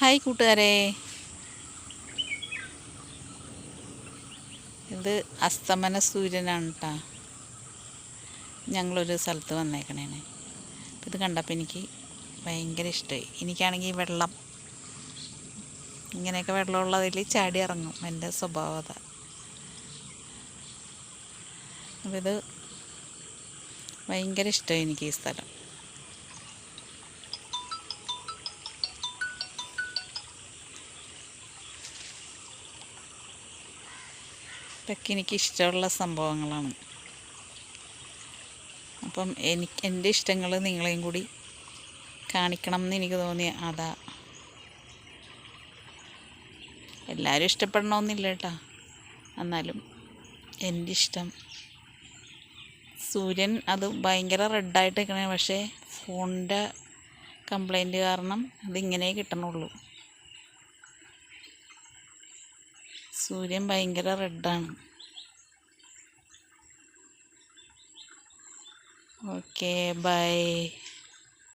Hi കൂട്ടുകാരെ, ഇത് അസ്തമന സൂര്യനാണ് കേട്ടോ. ഞങ്ങളൊരു സ്ഥലത്ത് വന്നേക്കണേണ്. ഇത് കണ്ടപ്പോൾ എനിക്ക് ഭയങ്കര ഇഷ്ടമായി. എനിക്കാണെങ്കിൽ വെള്ളം ഇങ്ങനെയൊക്കെ വെള്ളമുള്ളതിൽ ചാടി ഇറങ്ങും, എൻ്റെ സ്വഭാവത. അപ്പോൾ ഇത് ഭയങ്കര ഇഷ്ടമായി എനിക്ക് ഈ സ്ഥലം. ഇതൊക്കെ എനിക്കിഷ്ടമുള്ള സംഭവങ്ങളാണ്. അപ്പം എൻ്റെ ഇഷ്ടങ്ങൾ നിങ്ങളെയും കൂടി കാണിക്കണം എന്ന് എനിക്ക് തോന്നി. അതാ. എല്ലാവരും ഇഷ്ടപ്പെടണമെന്നില്ല കേട്ടോ. എന്നാലും എൻ്റെ ഇഷ്ടം സൂര്യൻ അത് ഭയങ്കര റെഡായിട്ട് നിൽക്കണേ. പക്ഷേ ഫോണിൻ്റെ കംപ്ലൈൻറ്റ് കാരണം അതിങ്ങനെ കിട്ടണുള്ളൂ. സൂര്യൻ ഭയങ്കര റെഡാണ്. Okay, by.